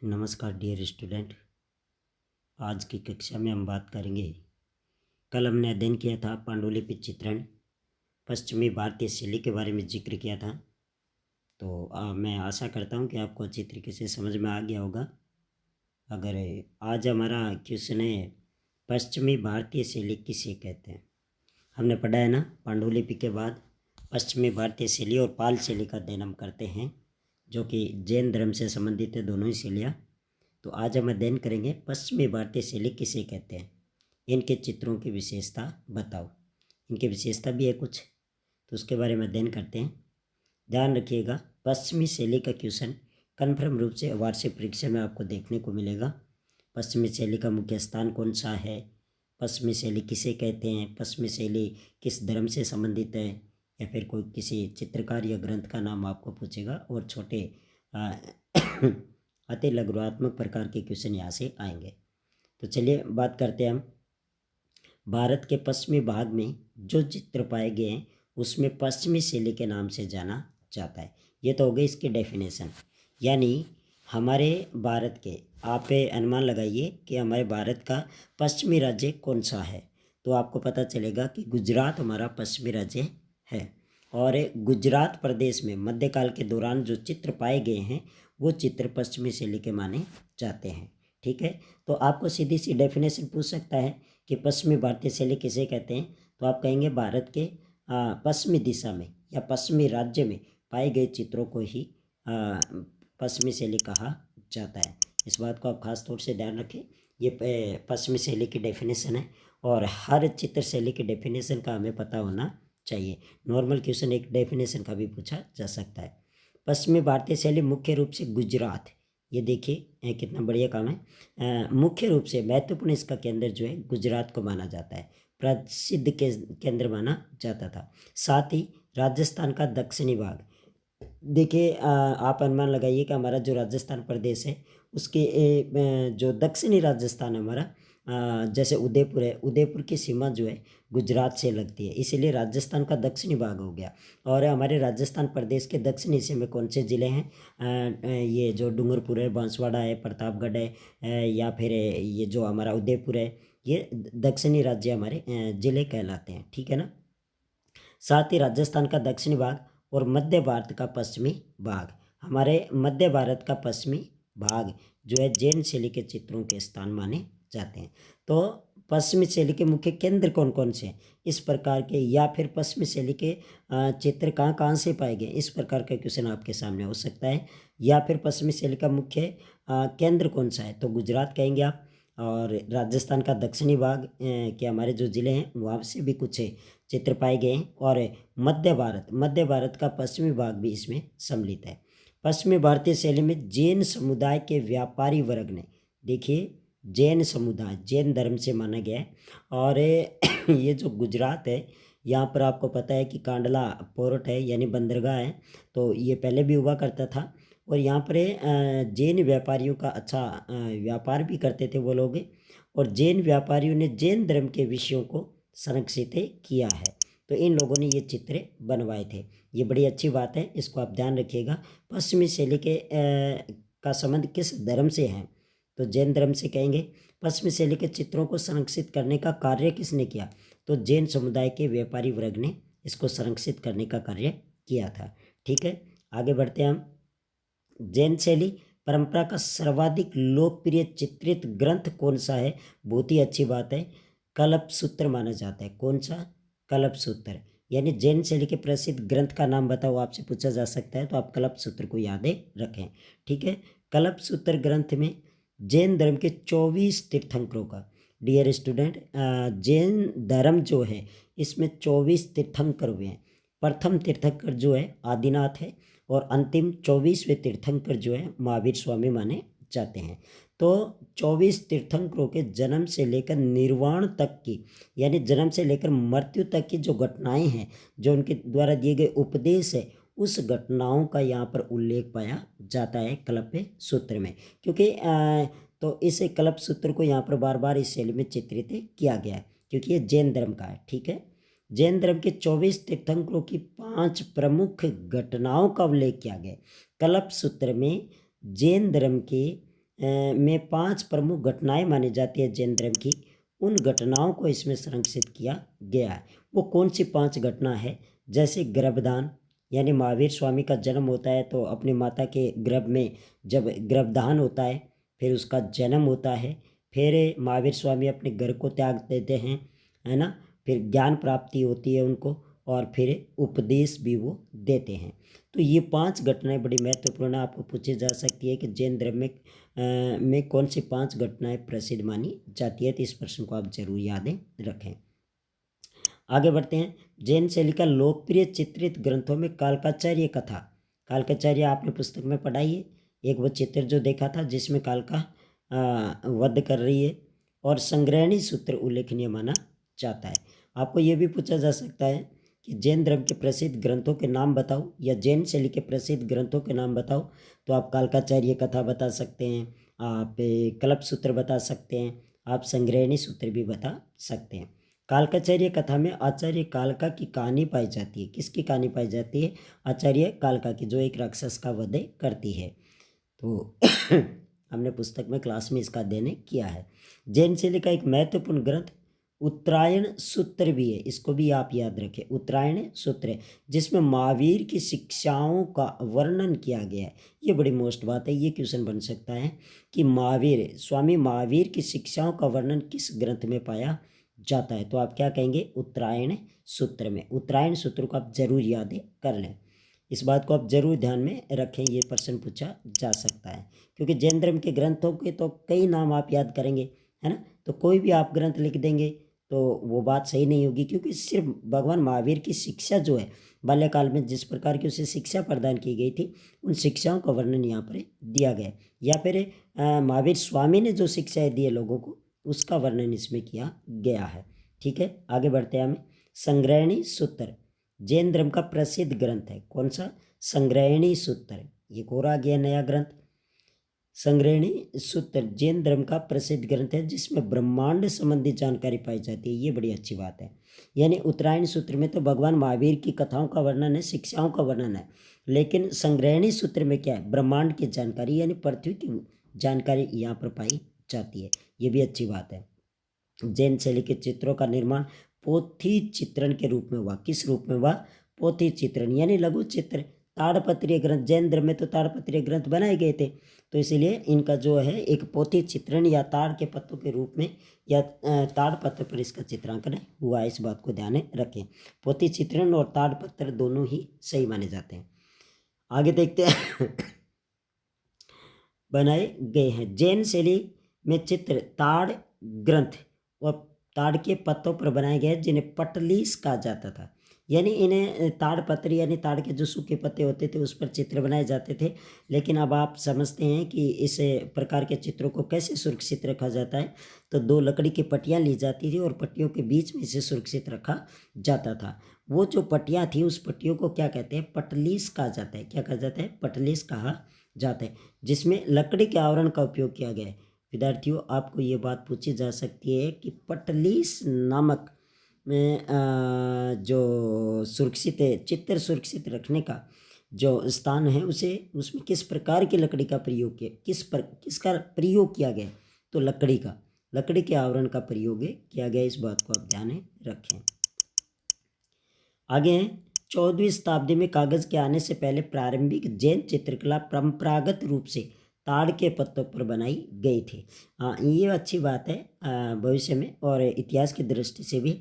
नमस्कार dear student. आज की कक्षा में हम बात करेंगे। कल हमने अध्ययन किया था पांडुलिपि चित्रण, पश्चिमी भारतीय शैली के बारे में जिक्र किया था। तो मैं आशा करता हूं कि आपको अच्छी तरीके से समझ में आ गया होगा। अगर आज हमारा क्वेश्चन है, पश्चिमी भारतीय शैली किसे कहते हैं। हमने पढ़ा है ना, पांडुलिपि के बाद पश्चिमी भारतीय शैली और पाल शैली का अध्ययन हम करते हैं, जो कि जैन धर्म से संबंधित है, दोनों ही शैलियाँ। तो आज हम अध्ययन करेंगे पश्चिमी भारतीय शैली किसे कहते हैं, इनके चित्रों की विशेषता बताओ। इनकी विशेषता भी है कुछ, तो उसके बारे में अध्ययन करते हैं। ध्यान रखिएगा, पश्चिमी शैली का क्वेश्चन कन्फर्म रूप से वार्षिक परीक्षा में आपको देखने को मिलेगा। पश्चिमी शैली का मुख्य स्थान कौन सा है, पश्चिमी शैली किसे कहते हैं, पश्चिमी शैली किस धर्म से संबंधित है, या फिर कोई किसी चित्रकार या ग्रंथ का नाम आपको पूछेगा। और छोटे अति लघुत्मक प्रकार के क्वेश्चन यहाँ से आएंगे। तो चलिए बात करते हैं हम। भारत के पश्चिमी भाग में जो चित्र पाए गए हैं उसमें पश्चिमी शैली के नाम से जाना जाता है। ये तो हो गई इसकी डेफिनेशन। यानी हमारे भारत के, आप अनुमान लगाइए कि हमारे भारत का पश्चिमी राज्य कौन सा है। तो आपको पता चलेगा कि गुजरात हमारा पश्चिमी राज्य है। और गुजरात प्रदेश में मध्यकाल के दौरान जो चित्र पाए गए हैं वो चित्र पश्चिमी शैली के माने जाते हैं। ठीक है, तो आपको सीधी सी डेफिनेशन पूछ सकता है कि पश्चिमी भारतीय शैली किसे कहते हैं। तो आप कहेंगे भारत के पश्चिमी दिशा में या पश्चिमी राज्य में पाए गए चित्रों को ही पश्चिमी शैली कहा जाता है। इस बात को आप खास तौर से ध्यान रखें। ये पश्चिमी शैली की डेफिनेशन है और हर चित्र शैली की डेफिनेशन का हमें पता होना चाहिए। नॉर्मल क्वेश्चन एक डेफिनेशन का भी पूछा जा सकता है। पश्चिमी भारतीय शैली मुख्य रूप से गुजरात, ये देखिए कितना बढ़िया काम है। मुख्य रूप से महत्वपूर्ण इसका केंद्र जो है गुजरात को माना जाता है, प्रसिद्ध केंद्र माना जाता था। साथ ही राजस्थान का दक्षिणी भाग, देखिए आप अनुमान लगाइए कि हमारा जो राजस्थान प्रदेश है उसके जो दक्षिणी राजस्थान है हमारा, जैसे उदयपुर है, उदयपुर की सीमा जो है गुजरात से लगती है, इसीलिए राजस्थान का दक्षिणी भाग हो गया। और हमारे राजस्थान प्रदेश के दक्षिणी हिस्से में कौन से ज़िले हैं, ये जो डूंगरपुर है, बांसवाड़ा है, प्रतापगढ़ है, या फिर ये जो हमारा उदयपुर है, ये दक्षिणी राज्य हमारे ज़िले कहलाते हैं। ठीक है ना। साथ ही राजस्थान का दक्षिणी भाग और मध्य भारत का पश्चिमी भाग, हमारे मध्य भारत का पश्चिमी भाग जो है जैन शैली के चित्रों के स्थान माने जाते हैं। तो पश्चिमी शैली के मुख्य केंद्र कौन कौन से हैं इस प्रकार के, या फिर पश्चिमी शैली के चित्र कहाँ कहाँ से पाए गए, इस प्रकार का क्वेश्चन आपके सामने हो सकता है। या फिर पश्चिमी शैली का मुख्य केंद्र कौन सा है, तो गुजरात कहेंगे आप। और राजस्थान का दक्षिणी भाग के हमारे जो ज़िले हैं वहाँ से भी कुछ चित्र पाए गए हैं। और मध्य भारत का पश्चिमी भाग भी इसमें सम्मिलित है। पश्चिमी भारतीय शैली में जैन समुदाय के व्यापारी वर्ग ने, देखिए जैन समुदाय जैन धर्म से माना गया है। और ये जो गुजरात है यहाँ पर आपको पता है कि कांडला पोर्ट है यानी बंदरगाह है, तो ये पहले भी हुआ करता था। और यहाँ पर जैन व्यापारियों का अच्छा व्यापार भी करते थे वो लोग। और जैन व्यापारियों ने जैन धर्म के विषयों को संरक्षित किया है, तो इन लोगों ने ये चित्र बनवाए थे। ये बड़ी अच्छी बात है, इसको आप ध्यान रखिएगा। पश्चिमी शैली के का संबंध किस धर्म से है, तो जैन धर्म से कहेंगे। पश्चिमी शैली के चित्रों को संरक्षित करने का कार्य किसने किया, तो जैन समुदाय के व्यापारी वर्ग ने इसको संरक्षित करने का कार्य किया था। ठीक है, आगे बढ़ते हैं हम। जैन शैली परंपरा का सर्वाधिक लोकप्रिय चित्रित ग्रंथ कौन सा है, बहुत ही अच्छी बात है, कल्पसूत्र माना जाता है। कौन सा, कल्पसूत्र। यानी जैन शैली के प्रसिद्ध ग्रंथ का नाम बताओ, आपसे पूछा जा सकता है, तो आप कल्पसूत्र को याद रखें। ठीक है, कल्पसूत्र ग्रंथ में जैन धर्म के 24 तीर्थंकरों का, डियर स्टूडेंट, जैन धर्म जो है इसमें 24 तीर्थंकर हुए हैं। प्रथम तीर्थंकर जो है आदिनाथ है और अंतिम 24वें तीर्थंकर जो है महावीर स्वामी माने जाते हैं। तो 24 तीर्थंकरों के जन्म से लेकर निर्वाण तक की, यानी जन्म से लेकर मृत्यु तक की जो घटनाएं हैं, जो उनके द्वारा दिए गए उपदेश है, उस घटनाओं का यहाँ पर उल्लेख पाया जाता है कल्प सूत्र में। क्योंकि तो इस कल्प सूत्र को यहाँ पर बार बार इस शैली में चित्रित किया गया है क्योंकि ये जैन धर्म का है। ठीक है, जैन धर्म के 24 तीर्थंकरों की 5 प्रमुख घटनाओं का उल्लेख किया गया। कल्प सूत्र में जैन धर्म के में 5 प्रमुख घटनाएं मानी जाती है जैन धर्म की, उन घटनाओं को इसमें संरक्षित किया गया है। वो कौन सी 5 घटना है? जैसे गर्भदान, यानी महावीर स्वामी का जन्म होता है तो अपनी माता के गर्भ में जब गर्भदान होता है, फिर उसका जन्म होता है, फिर महावीर स्वामी अपने घर को त्याग देते हैं, है ना, फिर ज्ञान प्राप्ति होती है उनको, और फिर उपदेश भी वो देते हैं। तो ये 5 घटनाएं बड़ी महत्वपूर्ण आपको पूछी जा सकती है कि जैन धर्म में कौन सी 5 घटनाएं प्रसिद्ध मानी जाती है। तो इस प्रश्न को आप जरूर याद रखें। आगे बढ़ते हैं। जैन शैली का लोकप्रिय चित्रित ग्रंथों में कालकाचार्य कथा, कालकाचार्य आपने पुस्तक में पढ़ाई है, एक वो चित्र जो देखा था जिसमें कालका वध कर रही है, और संग्रहणी सूत्र उल्लेखनीय माना जाता है। आपको ये भी पूछा जा सकता है कि जैन धर्म के प्रसिद्ध ग्रंथों के नाम बताओ, या जैन शैली के प्रसिद्ध ग्रंथों के नाम बताओ। तो आप कालकाचार्य कथा बता सकते हैं, आप कल्प सूत्र बता सकते हैं, आप संग्रहणी सूत्र भी बता सकते हैं। कालकाचार्य कथा में आचार्य कालका की कहानी पाई जाती है। किसकी कहानी पाई जाती है? आचार्य कालका की, जो एक राक्षस का वध करती है। तो हमने पुस्तक में क्लास में इसका अध्ययन किया है। जैन शैली का एक महत्वपूर्ण ग्रंथ उत्तरायण सूत्र भी है, इसको भी आप याद रखें। उत्तरायण सूत्र, जिसमें महावीर की शिक्षाओं का वर्णन किया गया है। ये बड़ी मोस्ट बात है, ये क्वेश्चन बन सकता है कि महावीर, स्वामी महावीर की शिक्षाओं का वर्णन किस ग्रंथ में पाया जाता है। तो आप क्या कहेंगे? उत्तरायण सूत्र में। उत्तरायण सूत्र को आप जरूर याद कर लें, इस बात को आप जरूर ध्यान में रखें, ये प्रश्न पूछा जा सकता है। क्योंकि जैन धर्म के ग्रंथों के तो कई नाम आप याद करेंगे, है ना, तो कोई भी आप ग्रंथ लिख देंगे तो वो बात सही नहीं होगी। क्योंकि सिर्फ भगवान महावीर की शिक्षा जो है, बाल्यकाल में जिस प्रकार की उसे शिक्षा प्रदान की गई थी, उन शिक्षाओं का वर्णन यहाँ पर दिया गया है। या फिर महावीर स्वामी ने जो शिक्षाएं दी है लोगों को, उसका वर्णन इसमें किया गया है। ठीक है, आगे बढ़ते हैं। हमें संग्रहणी सूत्र जैन धर्म का प्रसिद्ध ग्रंथ है। कौन सा? संग्रहणी सूत्र। ये और आ गया नया ग्रंथ। संग्रहणी सूत्र जैन धर्म का प्रसिद्ध ग्रंथ है, जिसमें ब्रह्मांड संबंधी जानकारी पाई जाती है। ये बड़ी अच्छी बात है। यानी उत्तरायण सूत्र में तो भगवान महावीर की कथाओं का वर्णन है, शिक्षाओं का वर्णन है, लेकिन संग्रहणी सूत्र में क्या है? ब्रह्मांड की जानकारी, यानी पृथ्वी की जानकारी यहाँ पर पाई जाती है। ये भी अच्छी बात है। जैन शैली के चित्रों का निर्माण पोथी चित्रण के रूप में हुआ। किस रूप में हुआ? पोथी चित्रण, यानी लघु चित्र, ताड़पत्रीय ग्रंथ। जैन धर्म में तो ताड़पत्रीय ग्रंथ बनाए गए थे, तो इसीलिए इनका जो है एक पोथी चित्रण या ताड़ के पत्तों के रूप में, या ताड़पत्र पर इसका चित्रांकन हुआ है। इस बात को ध्यान रखें। पोथी चित्रण और ताड़पत्र दोनों ही सही माने जाते हैं। आगे देखते हैं। बनाए गए हैं। जैन शैली में चित्र ताड़ ग्रंथ और ताड़ के पत्तों पर बनाए गए, जिन्हें पटलीस कहा जाता था। यानी इन्हें ताड़पत्री, यानी ताड़ के जो सूखे पत्ते होते थे उस पर चित्र बनाए जाते थे। लेकिन अब आप समझते हैं कि इस प्रकार के चित्रों को कैसे सुरक्षित रखा जाता है। तो 2 लकड़ी की पट्टियाँ ली जाती थी और पट्टियों के बीच में इसे सुरक्षित रखा जाता था। वो जो पट्टियाँ थी, उस पट्टियों को क्या कहते हैं? पटलीस कहा जाता है। क्या कहा जाता है? पटलीस कहा जाता है, जिसमें लकड़ी के आवरण का उपयोग किया गया है। विद्यार्थियों, आपको ये बात पूछी जा सकती है कि पटलीस नामक में जो सुरक्षित है, चित्र सुरक्षित रखने का जो स्थान है, उसमें किस प्रकार की लकड़ी का प्रयोग किया, किसका प्रयोग किया गया? तो लकड़ी के आवरण का प्रयोग किया गया। इस बात को आप ध्यान में रखें। आगे हैं। 14वीं शताब्दी में कागज के आने से पहले प्रारंभिक जैन चित्रकला परंपरागत रूप से ताड़ के पत्तों पर बनाई गई थी। हाँ, ये अच्छी बात है भविष्य में और इतिहास की दृष्टि से भी,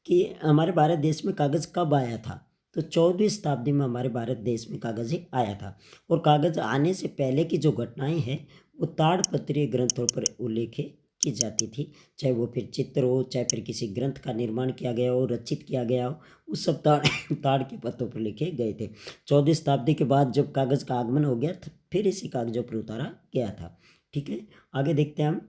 कि हमारे भारत देश में कागज़ कब आया था। तो 14वीं शताब्दी में हमारे भारत देश में कागज़ आया था। और कागज़ आने से पहले की जो घटनाएं हैं, वो ताड़पत्रीय ग्रंथों पर उल्लेख की जाती थी। चाहे वो फिर चित्र हो, चाहे फिर किसी ग्रंथ का निर्माण किया गया हो, रचित किया गया हो, उस सब ताड़ के पत्तों पर लिखे गए थे। 14वीं शताब्दी के बाद जब कागज़ का आगमन हो गया, फिर इसी कागज़ों पर उतारा गया था। ठीक है, आगे देखते हैं हम।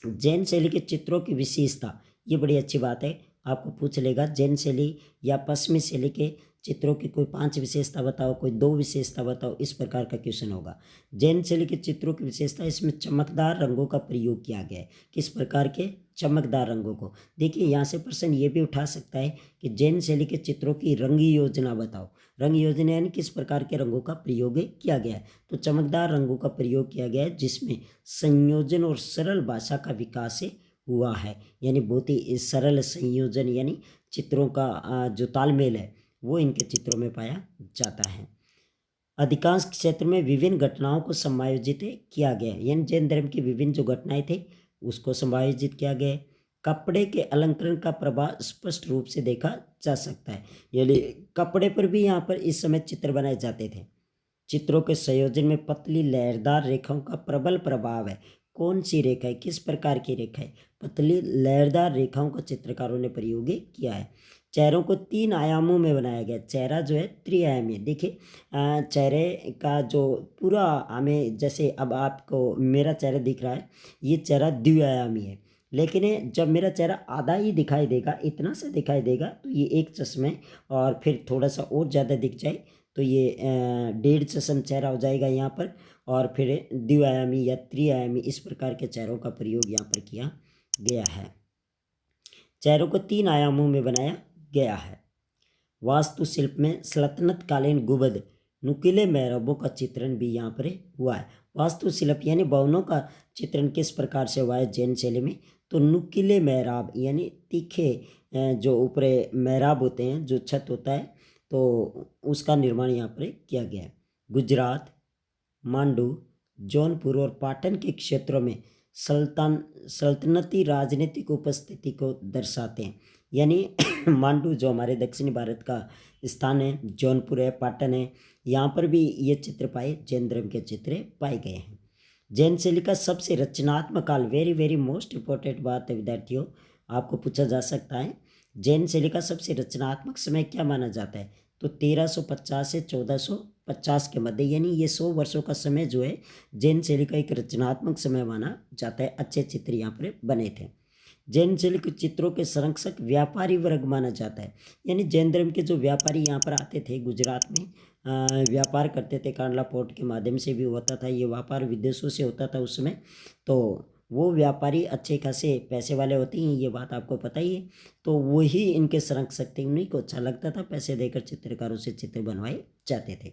जैन शैली के चित्रों की विशेषता, ये बड़ी अच्छी बात है। आपको पूछ लेगा जैन शैली या पश्चिमी शैली के चित्रों की कोई 5 विशेषता बताओ, कोई 2 विशेषता बताओ, इस प्रकार का क्वेश्चन होगा। जैन शैली के चित्रों की विशेषता, इसमें चमकदार रंगों का प्रयोग किया गया है। किस प्रकार के? चमकदार रंगों को। देखिए यहाँ से प्रश्न ये भी उठा सकता है कि जैन शैली के चित्रों की रंग योजना बताओ। रंग योजना यानी किस प्रकार के रंगों का प्रयोग किया गया है। तो चमकदार रंगों का प्रयोग किया गया है जिसमें संयोजन और सरल भाषा का विकास हुआ है, यानी बहुत ही सरल संयोजन यानी चित्रों का जो तालमेल है वो इनके चित्रों में पाया जाता है। अधिकांश क्षेत्र में विभिन्न घटनाओं को समायोजित किया गया है, यानी जैन धर्म की विभिन्न जो घटनाएं थे उसको समायोजित किया गया है। कपड़े के अलंकरण का प्रभाव स्पष्ट रूप से देखा जा सकता है, यानी कपड़े पर भी यहाँ पर इस समय चित्र बनाए जाते थे। चित्रों के संयोजन में पतली लहरदार रेखाओं का प्रबल प्रभाव है। कौन सी रेखा है, किस प्रकार की रेखा है? पतली लहरदार रेखाओं का चित्रकारों ने प्रयोग किया है। चेहरों को 3 आयामों में बनाया गया। चेहरा जो है त्रिआयामी है। देखिए चेहरे का जो पूरा हमें, जैसे अब आपको मेरा चेहरा दिख रहा है, ये चेहरा द्विआयामी है, लेकिन जब मेरा चेहरा आधा ही दिखाई देगा, इतना सा दिखाई देगा, तो ये एक चश्मे, और फिर थोड़ा सा और ज़्यादा दिख जाए तो ये 1.5 चश्म चेहरा हो जाएगा यहाँ पर, और फिर द्विआयामी या त्रिआयामी इस प्रकार के चेहरों का प्रयोग यहाँ पर किया गया है। चेहरों को 3 आयामों में बनाया गया है। वास्तुशिल्प में सल्तनत कालीन गुंबद, नुकीले मेहराबों का चित्रण भी यहाँ पर हुआ है। वास्तुशिल्प यानी भवनों का चित्रण किस प्रकार से हुआ है जैन शैली में? तो नुकीले मेहराब यानी तीखे जो ऊपर मेहराब होते हैं, जो छत होता है, तो उसका निर्माण यहाँ पर किया गया है। गुजरात, मांडू, जौनपुर और पाटन के क्षेत्रों में सल्तनती राजनीतिक उपस्थिति को दर्शाते हैं, यानी मांडू जो हमारे दक्षिणी भारत का स्थान है, जौनपुर है, पाटन है, यहाँ पर भी ये चित्र पाए, जैन धर्म के चित्र पाए गए हैं। जैन शैली का सबसे रचनात्मक काल, वेरी वेरी मोस्ट इंपॉर्टेंट बात है विद्यार्थियों, आपको पूछा जा सकता है, जैन शैली का सबसे रचनात्मक समय क्या माना जाता है? तो 1350 से 1450 के मध्य, यानी ये 100 वर्षों का समय जो है जैन शैली का एक रचनात्मक समय माना जाता है। अच्छे चित्र यहाँ पर बने थे। जैन शैली के चित्रों के संरक्षक व्यापारी वर्ग माना जाता है, यानी जैन धर्म के जो व्यापारी यहाँ पर आते थे, गुजरात में व्यापार करते थे, कांडला पोर्ट के माध्यम से भी होता था ये व्यापार, विदेशों से होता था उस समय, तो वो व्यापारी अच्छे खासे पैसे वाले होते हैं, ये बात आपको पता ही है। तो वही इनके संरक्षक थे, उन्हीं को अच्छा लगता था, पैसे देकर चित्रकारों से चित्र बनवाए जाते थे।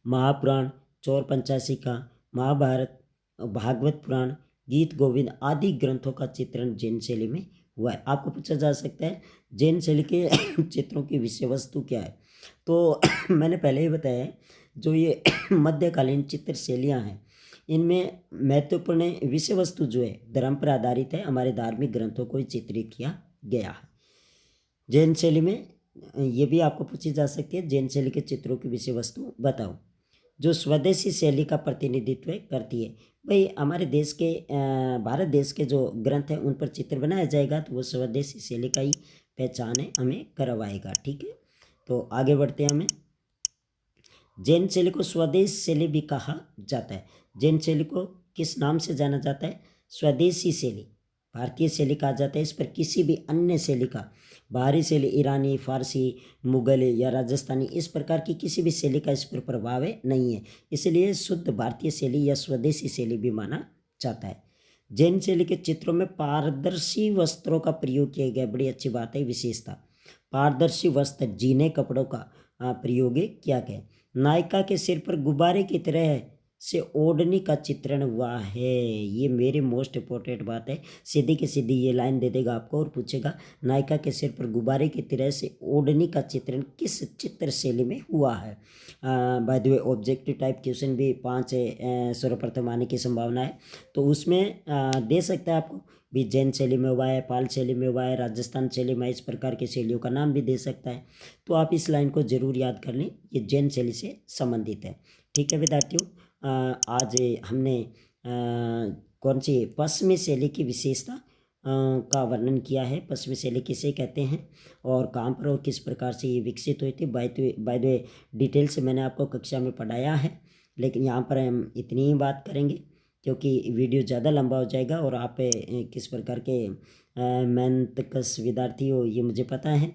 महापुराण, चौर पंचाशिका, महाभारत, भागवत पुराण, गीत गोविंद आदि ग्रंथों का चित्रण जैन शैली में हुआ है। आपको पूछा जा सकता है जैन शैली के चित्रों की विषय वस्तु क्या है? तो मैंने पहले ही बताया, जो ये मध्यकालीन चित्र शैलियाँ हैं, इनमें महत्वपूर्ण विषय वस्तु जो है धर्म पर आधारित है, हमारे धार्मिक ग्रंथों को ही चित्रित किया गया है। जैन शैली में ये भी आपको पूछी जा सकती है, जैन शैली के चित्रों की विषय वस्तु बताओ जो स्वदेशी शैली का प्रतिनिधित्व करती है। भाई हमारे देश के भारत देश के जो ग्रंथ हैं उन पर चित्र बनाया जाएगा तो वो स्वदेशी शैली का ही पहचान है, हमें करवाएगा। ठीक है, तो आगे बढ़ते हैं। हमें जैन शैली को स्वदेश शैली भी कहा जाता है। जैन शैली को किस नाम से जाना जाता है? स्वदेशी शैली, भारतीय शैली कहा जाता है। इस पर किसी भी अन्य शैली का, बाहरी शैली ईरानी, फारसी, मुगल या राजस्थानी, इस प्रकार की किसी भी शैली का इस पर प्रभाव नहीं है, इसलिए शुद्ध भारतीय शैली या स्वदेशी शैली भी माना जाता है। जैन शैली के चित्रों में पारदर्शी वस्त्रों का प्रयोग किया गया, बड़ी अच्छी बात है, विशेषता पारदर्शी वस्त्र, जीने कपड़ों का प्रयोग किया गया। नायिका के सिर पर गुब्बारे की तरह से ओढ़नी का चित्रण हुआ है। ये मेरी मोस्ट इम्पोर्टेंट बात है, सीधी की सीधी ये लाइन दे देगा आपको और पूछेगा नायिका के सिर पर गुब्बारे की तरह से ओढ़नी का चित्रण किस चित्र शैली में हुआ है। By the way objective type question भी 5 सर्वप्रथम आने की संभावना है, तो उसमें दे सकता है आपको भी, जैन शैली में हुआ है, पाल शैली में हुआ है, राजस्थान शैली में, इस प्रकार की शैलियों का नाम भी दे सकता है। तो आप इस लाइन को जरूर याद कर लें, ये जैन शैली से संबंधित है। ठीक है विद्यार्थियों, आज हमने कौन सी पश्चिमी शैली की विशेषता का वर्णन किया है। पश्चिमी शैली किसे कहते हैं और कहाँ पर और किस प्रकार से ये विकसित हुई थी, बाय द वे डिटेल से मैंने आपको कक्षा में पढ़ाया है, लेकिन यहाँ पर हम इतनी ही बात करेंगे क्योंकि वीडियो ज़्यादा लंबा हो जाएगा और आप किस प्रकार के मेहनतकश विद्यार्थी हो ये मुझे पता है।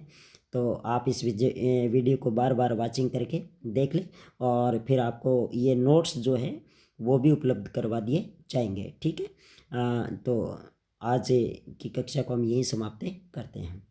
तो आप इस वीडियो को बार बार वाचिंग करके देख लें और फिर आपको ये नोट्स जो है वो भी उपलब्ध करवा दिए जाएंगे। ठीक है, तो आज की कक्षा को हम यहीं समाप्त करते हैं।